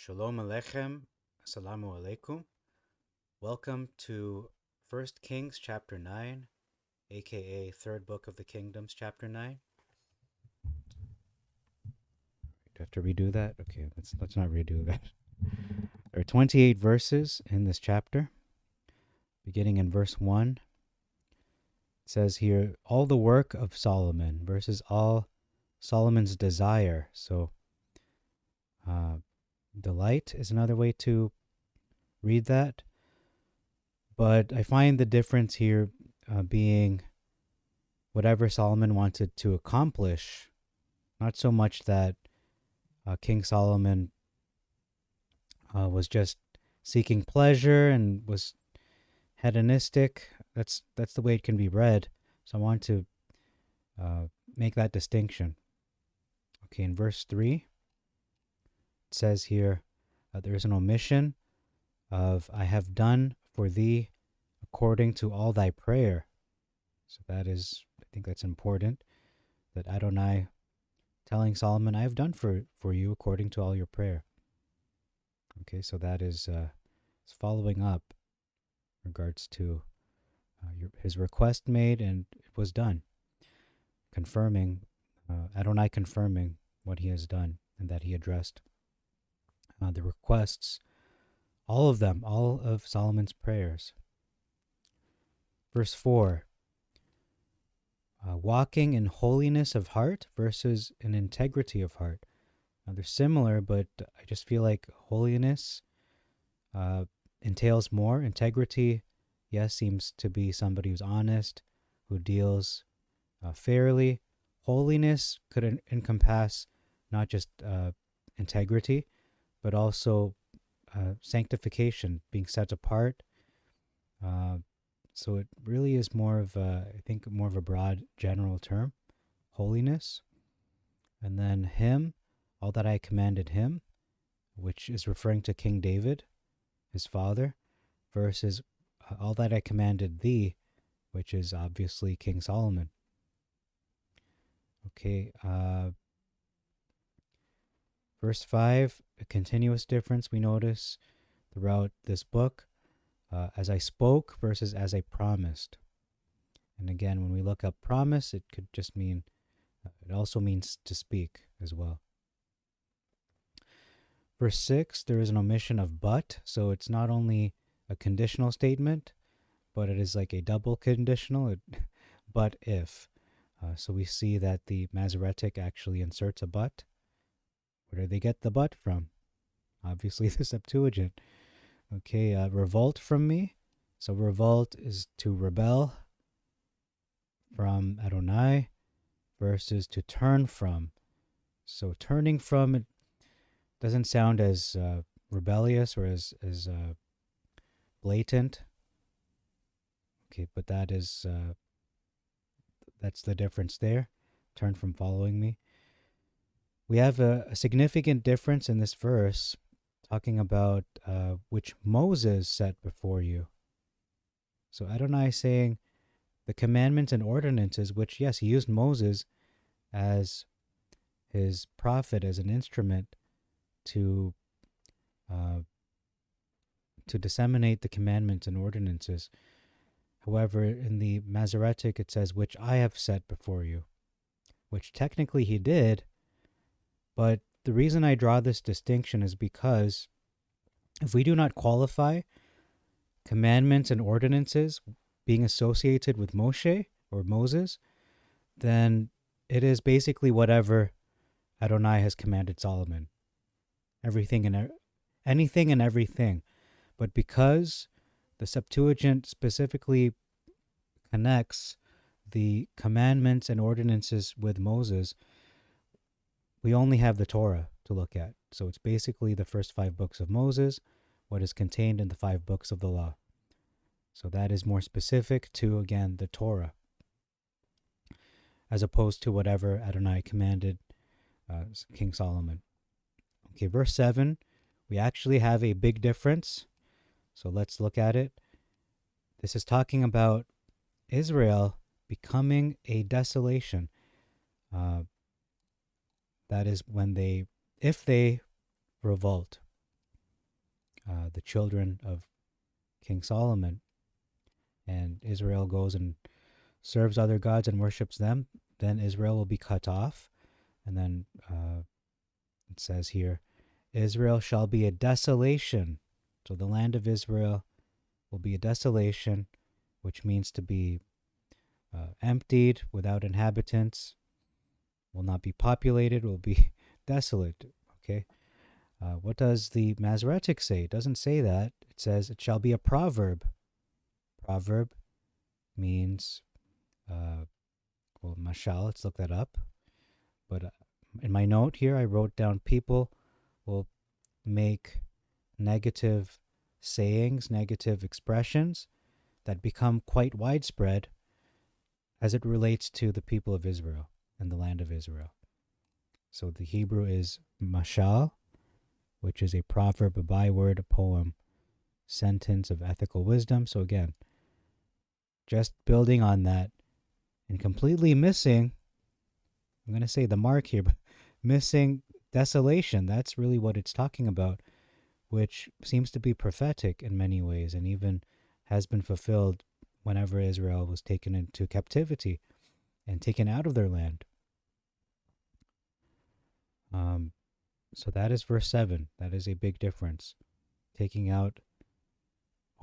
Shalom Aleichem, Assalamu Alaikum. Welcome to First Kings chapter 9, aka Third Book of the Kingdoms chapter 9. Do I have to redo that? Okay, let's not redo that. There are 28 verses in this chapter. Beginning in verse 1, it says here, all the work of Solomon versus all Solomon's desire. So, delight is another way to read that. But I find the difference here being whatever Solomon wanted to accomplish, not so much that King Solomon was just seeking pleasure and was hedonistic. That's the way it can be read. So I want to make that distinction. Okay, in verse 3, it says here, there is an omission of I have done for thee according to all thy prayer. So that is, I think that's important, that Adonai telling Solomon, I have done for you according to all your prayer. Okay, so that is following up in regards to his request made, and it was done. Confirming, Adonai confirming what he has done and that he addressed the requests, all of them, all of Solomon's prayers. Verse 4, walking in holiness of heart versus in integrity of heart. Now they're similar, but I just feel like holiness entails more. Integrity, yes, seems to be somebody who's honest, who deals fairly. Holiness could encompass not just integrity, but also sanctification, being set apart. So it really is more of I think more of a broad general term, holiness. And then him, all that I commanded him, which is referring to King David, his father, versus all that I commanded thee, which is obviously King Solomon. Okay, verse 5, a continuous difference we notice throughout this book. As I spoke versus as I promised. And again, when we look up promise, it could just mean, it also means to speak as well. Verse 6, there is an omission of but, so it's not only a conditional statement, but it is like a double conditional, but if. So we see that the Masoretic actually inserts a but. Where do they get the but from? Obviously the Septuagint. Okay, revolt from me. So revolt is to rebel from Adonai versus to turn from. So turning from, it doesn't sound as rebellious or as blatant. Okay, but that is that's the difference there. Turn from following me. We have a significant difference in this verse talking about which Moses set before you. So Adonai is saying the commandments and ordinances, which, yes, he used Moses as his prophet, as an instrument to disseminate the commandments and ordinances. However, in the Masoretic, it says, which I have set before you, which technically he did, but the reason I draw this distinction is because if we do not qualify commandments and ordinances being associated with Moshe or Moses, then it is basically whatever Adonai has commanded Solomon. Everything and anything and everything. But because the Septuagint specifically connects the commandments and ordinances with Moses, we only have the Torah to look at. So it's basically the first 5 books of Moses, what is contained in the 5 books of the law. So that is more specific to, again, the Torah, as opposed to whatever Adonai commanded King Solomon. Okay, verse 7, we actually have a big difference. So let's look at it. This is talking about Israel becoming a desolation. That is when if they revolt. the children of King Solomon, and Israel goes and serves other gods and worships them, then Israel will be cut off. And then it says here, Israel shall be a desolation. So the land of Israel will be a desolation, which means to be emptied, without inhabitants, will not be populated, will be desolate. Okay. What does the Masoretic say? It doesn't say that. It says it shall be a proverb. Proverb means, well, mashal, let's look that up. But in my note here, I wrote down people will make negative sayings, negative expressions that become quite widespread as it relates to the people of Israel and the land of Israel. So the Hebrew is mashal, which is a proverb, a byword, a poem, sentence of ethical wisdom. So again, just building on that and completely missing, I'm going to say the mark here, but missing desolation. That's really what it's talking about, which seems to be prophetic in many ways and even has been fulfilled whenever Israel was taken into captivity and taken out of their land. So that is verse 7. That is a big difference. Taking out,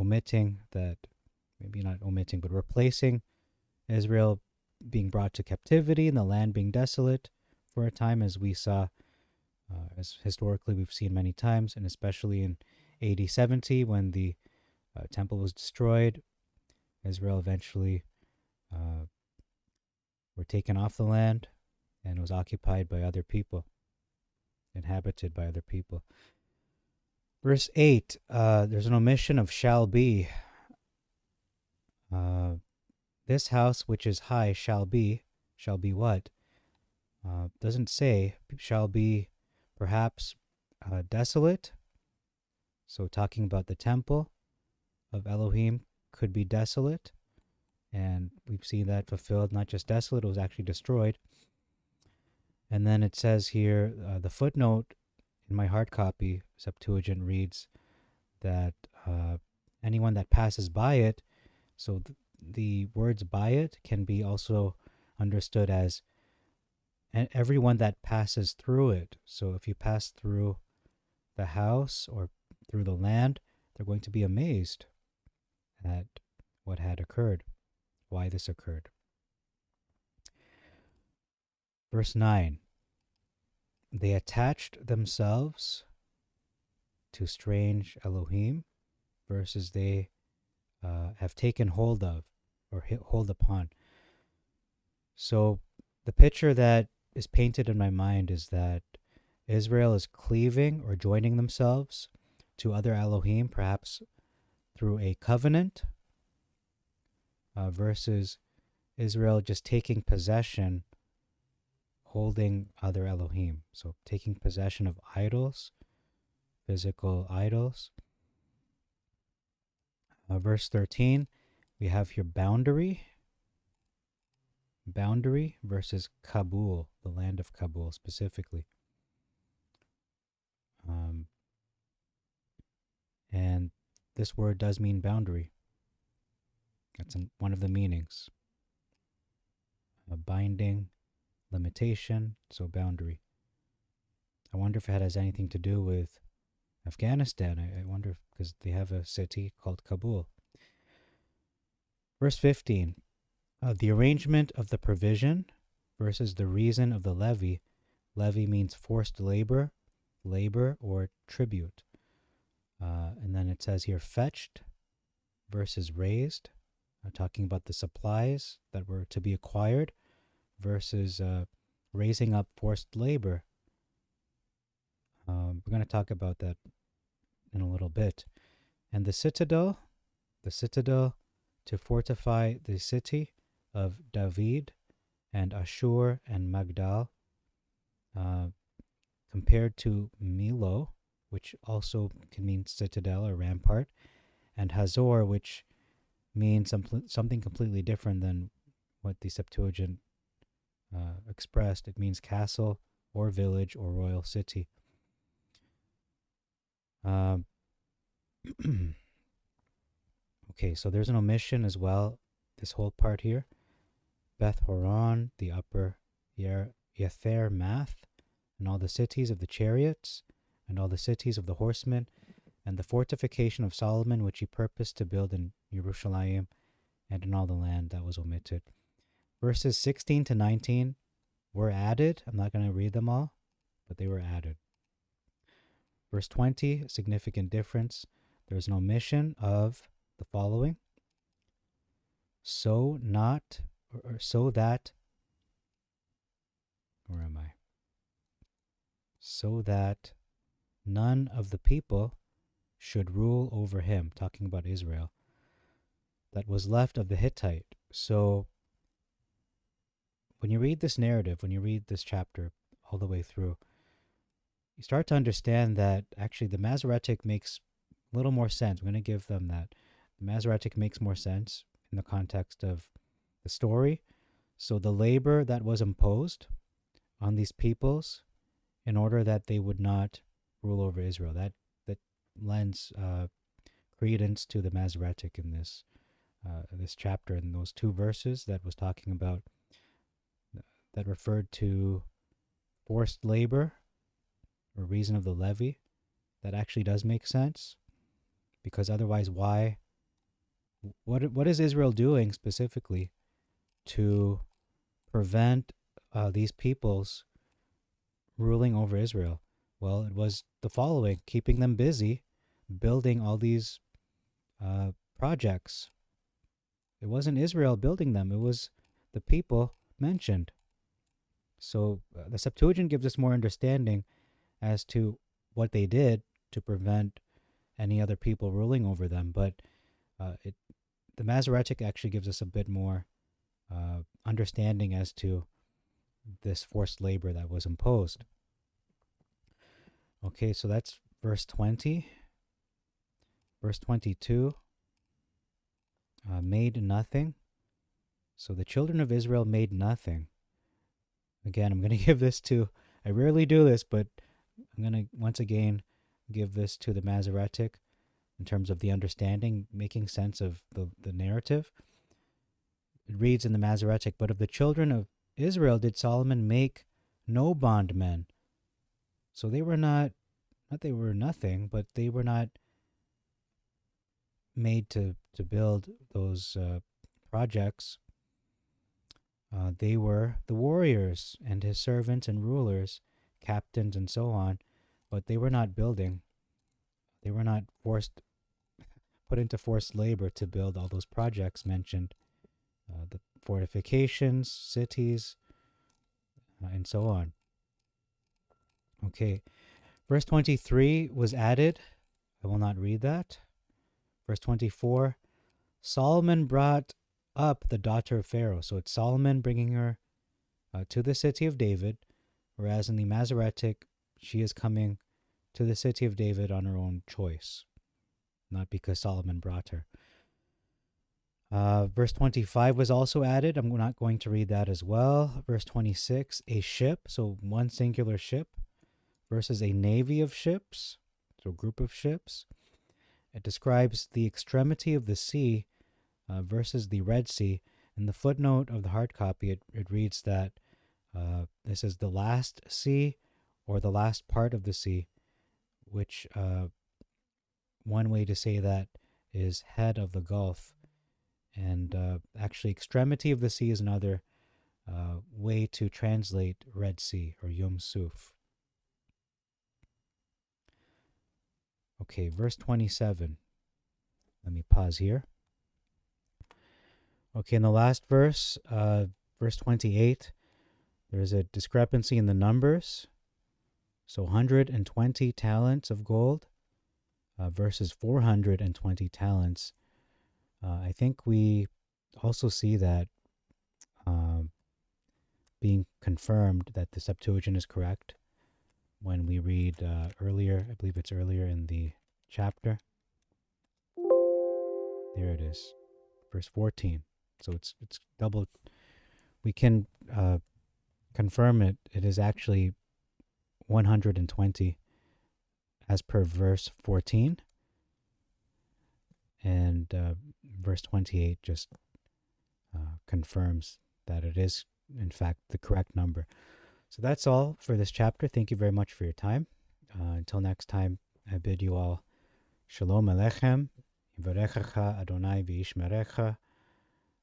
omitting that, maybe not omitting, but replacing Israel being brought to captivity and the land being desolate for a time, as we saw, as historically we've seen many times, and especially in AD 70 when the temple was destroyed. Israel eventually were taken off the land and was occupied by other people, inhabited by other people. Verse 8, there's an omission of shall be. This house which is high shall be what? Doesn't say. Shall be perhaps desolate. So talking about the temple of Elohim could be desolate. And we've seen that fulfilled, not just desolate, it was actually destroyed. And then it says here, the footnote in my hard copy, Septuagint, reads that anyone that passes by it, so the words by it can be also understood as everyone that passes through it. So if you pass through the house or through the land, they're going to be amazed at what had occurred, why this occurred. Verse 9, they attached themselves to strange Elohim versus they have taken hold of or hold upon. So the picture that is painted in my mind is that Israel is cleaving or joining themselves to other Elohim, perhaps through a covenant, versus Israel just taking possession, holding other Elohim. So taking possession of idols, physical idols. Verse 13, we have here boundary versus Kabul, the land of Kabul specifically. And this word does mean boundary. That's one of the meanings. A binding, limitation, so boundary. I wonder if it has anything to do with Afghanistan. I wonder, because they have a city called Kabul. Verse 15, the arrangement of the provision versus the reason of the levy. Levy means forced labor or tribute. And then it says here fetched versus raised, talking about the supplies that were to be acquired versus raising up forced labor. We're going to talk about that in a little bit. And the citadel to fortify the city of David and Ashur and Magdal, compared to Milo, which also can mean citadel or rampart, and Hazor, which means something completely different than what the Septuagint expressed. It means castle or village or royal city. Okay, so there's an omission as well. This whole part here, Beth Horon, the upper Yether Math, and all the cities of the chariots, and all the cities of the horsemen, and the fortification of Solomon, which he purposed to build in Jerusalem and in all the land, that was omitted. Verses 16 to 19 were added. I'm not going to read them all, but they were added. Verse 20, a significant difference. There's an omission of the following. So that, where am I? So that none of the people should rule over him, talking about Israel, that was left of the Hittite. So when you read this narrative, when you read this chapter all the way through, you start to understand that actually the Masoretic makes a little more sense. I'm going to give them that. The Masoretic makes more sense in the context of the story. So the labor that was imposed on these peoples in order that they would not rule over Israel, that lends credence to the Masoretic in this chapter, in those two verses that was talking about, that referred to forced labor or reason of the levy. That actually does make sense, because otherwise why, what is Israel doing specifically to prevent these peoples ruling over Israel? Well, it was the following: keeping them busy building all these projects. It wasn't Israel building them, it was the people mentioned. So the Septuagint gives us more understanding as to what they did to prevent any other people ruling over them, but the Masoretic actually gives us a bit more understanding as to this forced labor that was imposed. Okay, so that's verse 20. Verse 22, made nothing. So the children of Israel made nothing. Again, I'm going to give this to, I rarely do this, but I'm going to once again give this to the Masoretic in terms of the understanding, making sense of the narrative. It reads in the Masoretic, but of the children of Israel did Solomon make no bondmen. So they were not they were nothing, but they were not made to build those projects. They were the warriors and his servants and rulers, captains and so on, but they were not building. They were not put into forced labor to build all those projects mentioned, the fortifications, cities, and so on. Okay, verse 23 was added. I will not read that. Verse 24, Solomon brought up the daughter of Pharaoh. So it's Solomon bringing her to the city of David, whereas in the Masoretic, she is coming to the city of David on her own choice, not because Solomon brought her. Verse 25 was also added. I'm not going to read that as well. Verse 26, a ship, so one singular ship, versus a navy of ships, so a group of ships. It describes the extremity of the sea versus the Red Sea. In the footnote of the hard copy, it reads that this is the last sea or the last part of the sea, which one way to say that is head of the Gulf. And actually, extremity of the sea is another way to translate Red Sea or Yom Suf. Okay, verse 27. Let me pause here. Okay, in the last verse, verse 28, there's a discrepancy in the numbers. So 120 talents of gold versus 420 talents. I think we also see that being confirmed that the Septuagint is correct when we read earlier, I believe it's earlier in the chapter. There it is, verse 14. So it's double. We can confirm it. It is actually 120 as per verse 14. And verse 28 just confirms that it is, in fact, the correct number. So that's all for this chapter. Thank you very much for your time. Until next time, I bid you all Shalom Aleichem, Yivarechecha Adonai V'yishmerecha,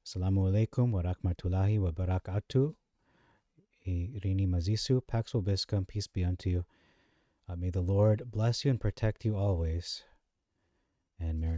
Assalamu Alaikum wa Rahmatullahi wa Barakatuh, Irini Mazisu, Pax Vobiscum, peace be unto you. May the Lord bless you and protect you always. And Merry